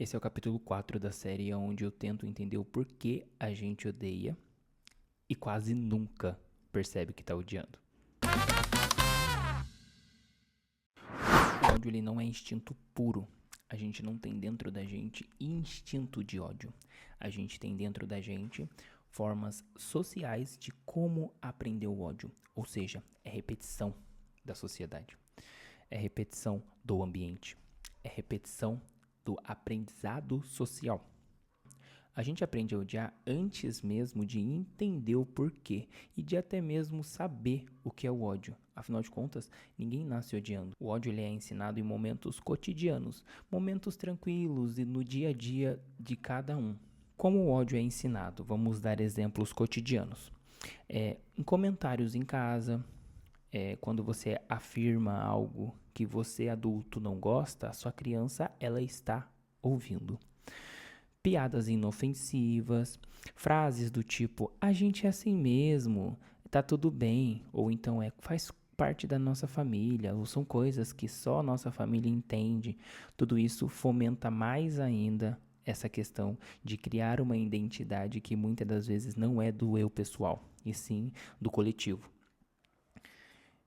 Esse é o capítulo 4 da série, onde eu tento entender o porquê a gente odeia e quase nunca percebe que tá odiando. O ódio ele não é instinto puro. A gente não tem dentro da gente instinto de ódio. A gente tem dentro da gente formas sociais de como aprender o ódio. Ou seja, é repetição da sociedade. É repetição do ambiente. É repetição do aprendizado social. A gente aprende a odiar antes mesmo de entender o porquê e de até mesmo saber o que é o ódio. Afinal de contas, ninguém nasce odiando. O ódio ele é ensinado em momentos cotidianos, momentos tranquilos e no dia a dia de cada um. Como o ódio é ensinado? Vamos dar exemplos cotidianos. Em comentários em casa, quando você afirma algo que você adulto não gosta, a sua criança ela está ouvindo. Piadas inofensivas, frases do tipo, a gente é assim mesmo, tá tudo bem, ou então faz parte da nossa família, ou são coisas que só a nossa família entende. Tudo isso fomenta mais ainda essa questão de criar uma identidade que muitas das vezes não é do eu pessoal, e sim do coletivo.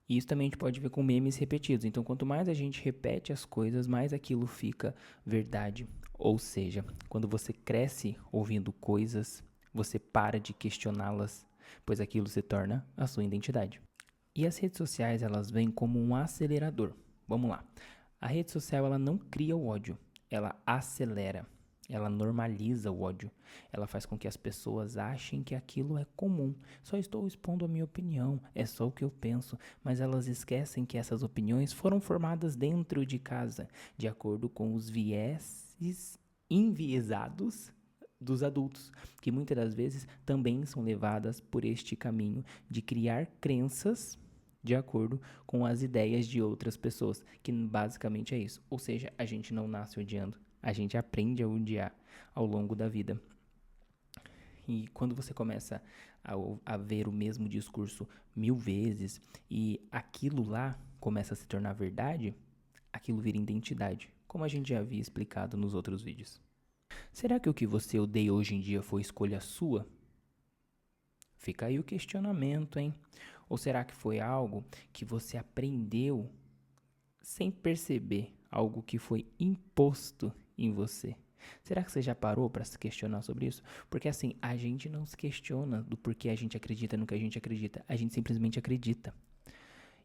E isso também a gente pode ver com memes repetidos. Então, quanto mais a gente repete as coisas, mais aquilo fica verdade. Ou seja, quando você cresce ouvindo coisas, você para de questioná-las, pois aquilo se torna a sua identidade. E as redes sociais, elas vêm como um acelerador. Vamos lá. A rede social, ela não cria o ódio, ela acelera. Ela normaliza o ódio. Ela faz com que as pessoas achem que aquilo é comum. Só estou expondo a minha opinião, é só o que eu penso. Mas elas esquecem que essas opiniões foram formadas dentro de casa, de acordo com os vieses enviesados dos adultos, que muitas das vezes também são levadas por este caminho de criar crenças de acordo com as ideias de outras pessoas, que basicamente é isso. Ou seja, a gente não nasce odiando, a gente aprende a odiar ao longo da vida. E quando você começa a ver o mesmo discurso 1000 vezes e aquilo lá começa a se tornar verdade, aquilo vira identidade, como a gente já havia explicado nos outros vídeos. Será que o que você odeia hoje em dia foi escolha sua? Fica aí o questionamento, hein? Ou será que foi algo que você aprendeu sem perceber, algo que foi imposto em você? Será que você já parou para se questionar sobre isso? Porque assim, a gente não se questiona do porquê a gente acredita no que a gente acredita, a gente simplesmente acredita.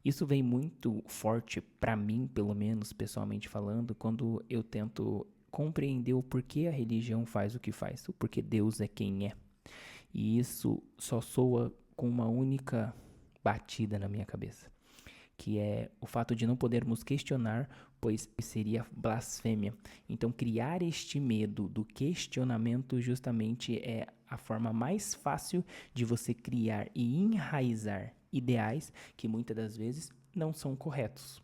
Isso vem muito forte para mim, pelo menos pessoalmente falando, quando eu tento compreender o porquê a religião faz o que faz, o porquê Deus é quem é. E isso só soa com uma única batida na minha cabeça, que é o fato de não podermos questionar, pois seria blasfêmia. Então, criar este medo do questionamento justamente é a forma mais fácil de você criar e enraizar ideais que muitas das vezes não são corretos.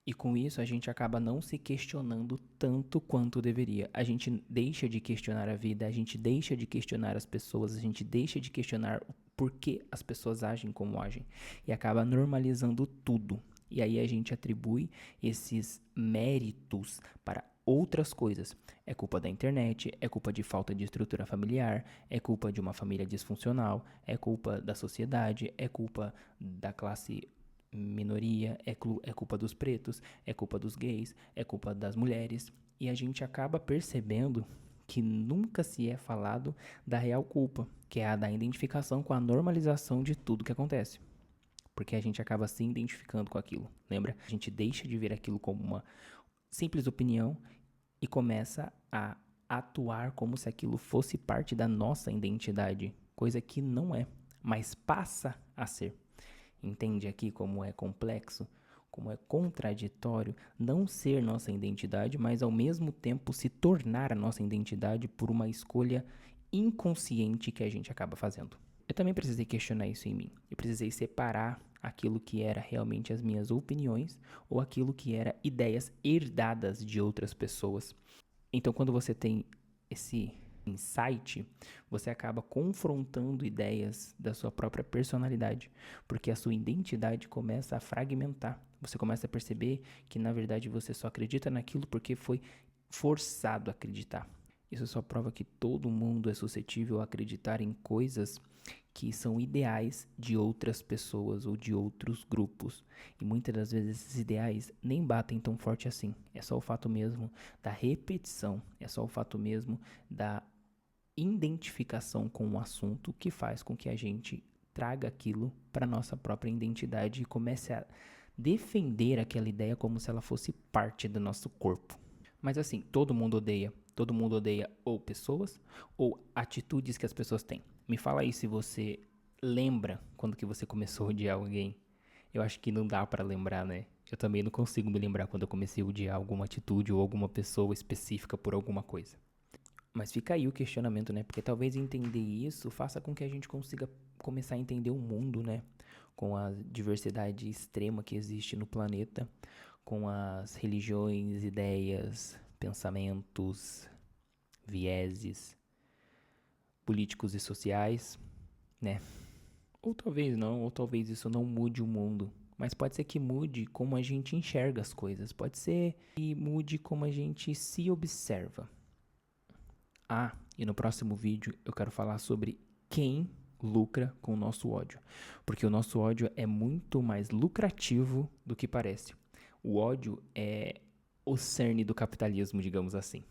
E com isso a gente acaba não se questionando tanto quanto deveria. A gente deixa de questionar a vida, a gente deixa de questionar as pessoas, a gente deixa de questionar o porquê as pessoas agem como agem. E acaba normalizando tudo. E aí a gente atribui esses méritos para outras coisas. É culpa da internet, é culpa de falta de estrutura familiar, é culpa de uma família disfuncional, é culpa da sociedade, é culpa da classe minoria, é culpa dos pretos, é culpa dos gays, é culpa das mulheres. E a gente acaba percebendo que nunca se é falado da real culpa, que é a da identificação com a normalização de tudo que acontece. Porque a gente acaba se identificando com aquilo, lembra? A gente deixa de ver aquilo como uma simples opinião e começa a atuar como se aquilo fosse parte da nossa identidade, coisa que não é, mas passa a ser. Entende aqui como é complexo, como é contraditório não ser nossa identidade, mas ao mesmo tempo se tornar a nossa identidade por uma escolha inconsciente que a gente acaba fazendo. Eu também precisei questionar isso em mim. Eu precisei separar aquilo que era realmente as minhas opiniões ou aquilo que era ideias herdadas de outras pessoas. Então, quando você tem esse insight, você acaba confrontando ideias da sua própria personalidade, porque a sua identidade começa a fragmentar. Você começa a perceber que, na verdade, você só acredita naquilo porque foi forçado a acreditar. Isso só prova que todo mundo é suscetível a acreditar em coisas que são ideais de outras pessoas ou de outros grupos. E muitas das vezes esses ideais nem batem tão forte assim. É só o fato mesmo da repetição, é só o fato mesmo da identificação com o assunto que faz com que a gente traga aquilo para nossa própria identidade e comece a defender aquela ideia como se ela fosse parte do nosso corpo. Mas assim, todo mundo odeia ou pessoas ou atitudes que as pessoas têm. Me fala aí se você lembra quando que você começou a odiar alguém. Eu acho que não dá pra lembrar, né? Eu também não consigo me lembrar quando eu comecei a odiar alguma atitude ou alguma pessoa específica por alguma coisa. Mas fica aí o questionamento, né? Porque talvez entender isso faça com que a gente consiga começar a entender o mundo, né? Com a diversidade extrema que existe no planeta, com as religiões, ideias, pensamentos, vieses políticos e sociais, né? Ou talvez não, ou talvez isso não mude o mundo. Mas pode ser que mude como a gente enxerga as coisas. Pode ser que mude como a gente se observa. Ah, e no próximo vídeo eu quero falar sobre quem lucra com o nosso ódio. Porque o nosso ódio é muito mais lucrativo do que parece. O ódio é o cerne do capitalismo, digamos assim.